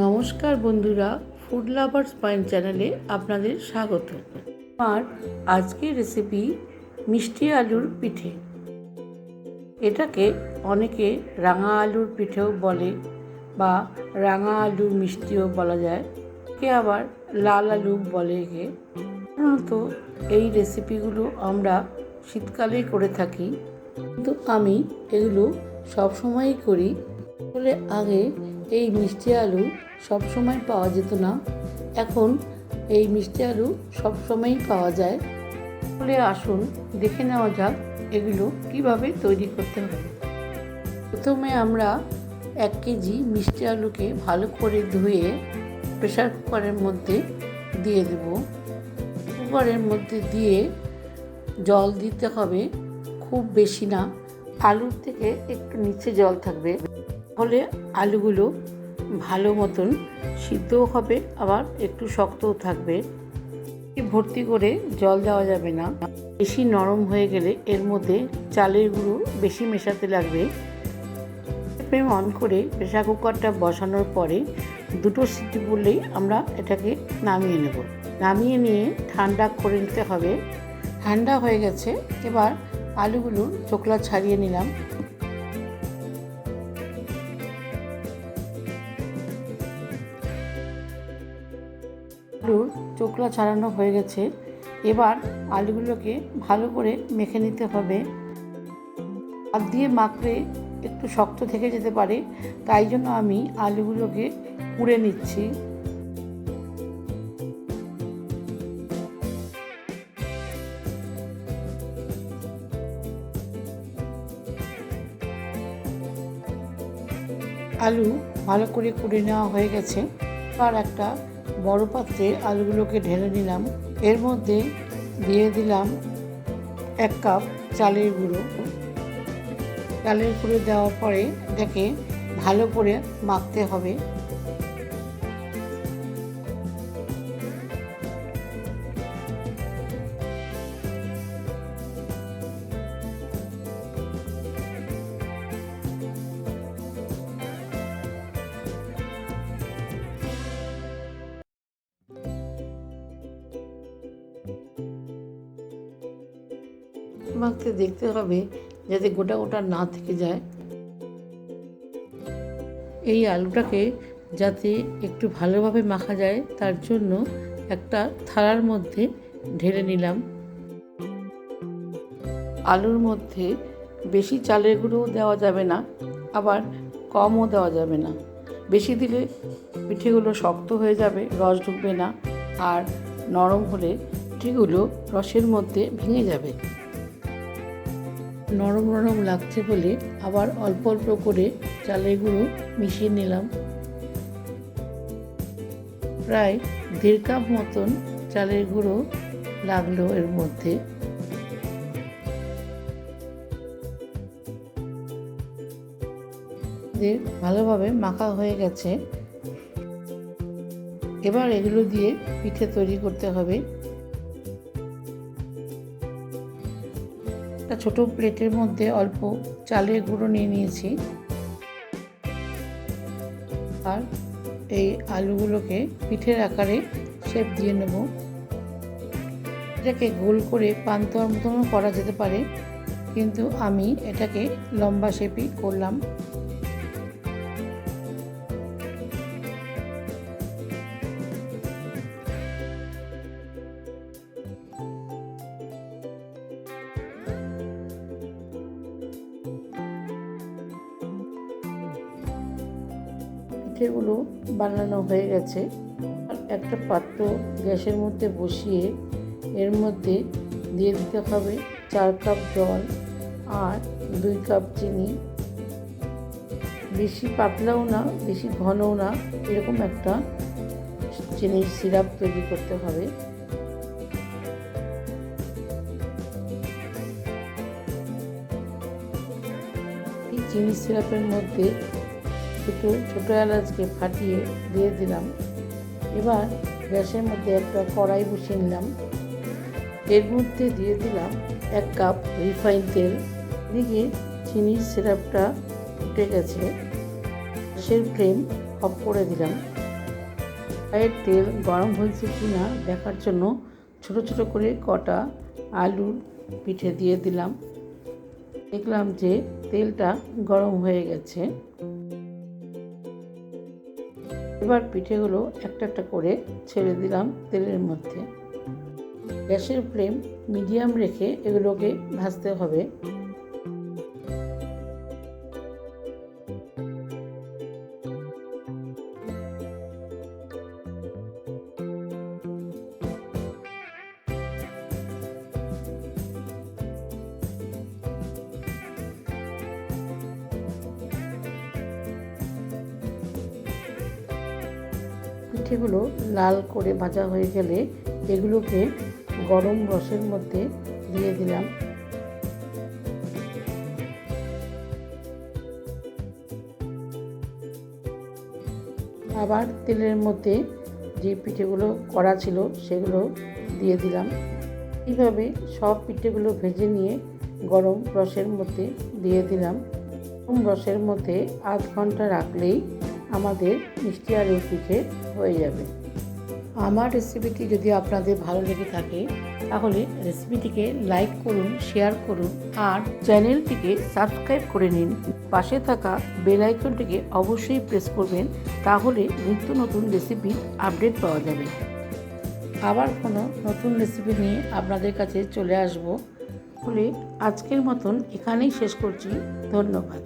নমস্কার বন্ধুরা, food lovers point চ্যানেলে আপনাদের স্বাগত। আমার আজকের রেসিপি মিষ্টি আলুর পিঠে। এটাকে অনেকে রাঙা আলুর পিঠেও বলে বা রাঙা আলুর মিষ্টিও বলা যায়, কে আবার লাল আলু বলে। সাধারণত এই রেসিপিগুলো আমরা শীতকালেই করে থাকি, কিন্তু আমি এগুলো সবসময়ই করি। বলে আগে এই মিষ্টি আলু সবসময় পাওয়া যেত না, এখন এই মিষ্টি আলু সবসময়ই পাওয়া যায়। বলে আসুন দেখে নেওয়া যাক এগুলো কিভাবে তৈরি করতে হবে। প্রথমে আমরা 1 কেজি মিষ্টি আলুকে ভালো করে ধুয়ে প্রেসার কুকারের মধ্যে দিয়ে দেব। কুকারের মধ্যে দিয়ে জল দিতে হবে, খুব বেশি না, আলুর থেকে একটু নিচে জল থাকবে, তাহলে আলুগুলো ভালো মতন সিদ্ধও হবে, আবার একটু শক্তও থাকবে। ভর্তি করে জল দেওয়া যাবে না, বেশি নরম হয়ে গেলে এর মধ্যে চালের গুঁড়ো বেশি মেশাতে লাগবে। ফ্লেম অন করে প্রেসার কুকারটা বসানোর পরে 2 সিটি পড়লেই আমরা এটাকে নামিয়ে নেব। নামিয়ে নিয়ে ঠান্ডা করে নিতে হবে। ঠান্ডা হয়ে গেছে, এবার আলুগুলো চোকলা ছাড়িয়ে নিলাম। আলুর চোকলা ছাড়ানো হয়ে গেছে, এবার আলুগুলোকে ভালো করে মেখে নিতে হবে। হাত দিয়ে মাখলে একটু শক্ত থেকে যেতে পারে, তাই জন্য আমি আলুগুলোকে কুড়ে নিচ্ছি। আলু ভালো করে কুড়ে নেওয়া হয়ে গেছে, আর একটা বড় পাত্রে আলুগুলোকে ঢেলে নিলাম। এর মধ্যে দিয়ে দিলাম 1 কাপ চালের গুঁড়ো। চালের গুঁড়ো দেওয়ার পরে এটাকে ভালো করে মাখতে হবে। মাখতে দেখতে হবে যাতে গোটা গোটা না থেকে যায়। এই আলুটাকে যাতে একটু ভালোভাবে মাখা যায় তার জন্য একটা থালার মধ্যে ঢেলে নিলাম। আলুর মধ্যে বেশি চালের গুঁড়োও দেওয়া যাবে না, আবার কমও দেওয়া যাবে না। বেশি দিলে পিঠেগুলো শক্ত হয়ে যাবে, রস ঢুকবে না, আর নরম হলে পিঠেগুলো রসের মধ্যে ভেঙে যাবে। নরম নরম লাগছে বলে আবার অল্প অল্প করে চালের গুঁড়ো মিশিয়ে নিলাম। প্রায় 1.5 কাপ মতন চালের গুঁড়ো লাগলো এর মধ্যে। ভালোভাবে মাখা হয়ে গেছে, এবার এগুলো দিয়ে পিঠে তৈরি করতে হবে। একটা ছোট প্লেটের মধ্যে অল্প চালের গুঁড়ো নিয়ে নিয়েছি, আর এই আলুগুলোকে পিঠের আকারে শেপ দিয়ে নেব। এটাকে গোল করে পান্তুয়ার মতনও করা যেতে পারে, কিন্তু আমি এটাকে লম্বা শেপই করলাম। পিঠেগুলো বানানো হয়ে গেছে। আর একটা পাত্র গ্যাসের মধ্যে বসিয়ে এর মধ্যে দিয়ে দিতে হবে 4 কাপ জল আর 2 কাপ চিনি। বেশি পাতলাও না, বেশি ঘনও না, এরকম একটা চিনির সিরাপ তৈরি করতে হবে। এই চিনি সিরাপের মধ্যে দুটো ছোটো এলাচকে ফাটিয়ে দিয়ে দিলাম। এবার গ্যাসের মধ্যে একটা কড়াই বসিয়ে নিলাম। এর মধ্যে দিয়ে দিলাম 1 কাপ রিফাইন তেল। এদিকে চিনির সিরাপটা ফুটে গেছে, গ্যাসের ফ্লেম অফ করে দিলাম। কড়াইয়ের তেল গরম হয়েছে কিনা দেখার জন্য ছোট ছোট করে কটা আলুর পিঠে দিয়ে দিলাম। দেখলাম যে তেলটা গরম হয়ে গেছে। এবার পিঠেগুলো একটা একটা করে ছেড়ে দিলাম তেলের মধ্যে। গ্যাসের ফ্লেম মিডিয়াম রেখে এগুলোকে ভাজতে হবে। পিঠেগুলো লাল করে ভাজা হয়ে গেলে এগুলোকে গরম রসের মধ্যে দিয়ে দিলাম। আবার তেলের মধ্যে যে পিঠেগুলো করা ছিল সেগুলো দিয়ে দিলাম। এইভাবে সব পিঠেগুলো ভেজে নিয়ে গরম রসের মধ্যে দিয়ে দিলাম। গরম রসের মধ্যে আধ ঘন্টা রাখলেই আমাদের মিষ্টি আলুর পিঠে হয়ে যাবে। আমার রেসিপিটি যদি আপনাদের ভালো লেগে থাকে তাহলে রেসিপিটিকে লাইক করুন, শেয়ার করুন আর চ্যানেলটিকে সাবস্ক্রাইব করে নিন। পাশে থাকা বেল আইকনটিকে অবশ্যই প্রেস করবেন, তাহলে নিত্য নতুন রেসিপির আপডেট পাওয়া যাবে। আবার কোনো নতুন রেসিপি নিয়ে আপনাদের কাছে চলে আসব। বলে আজকের মতন এখানেই শেষ করছি। ধন্যবাদ।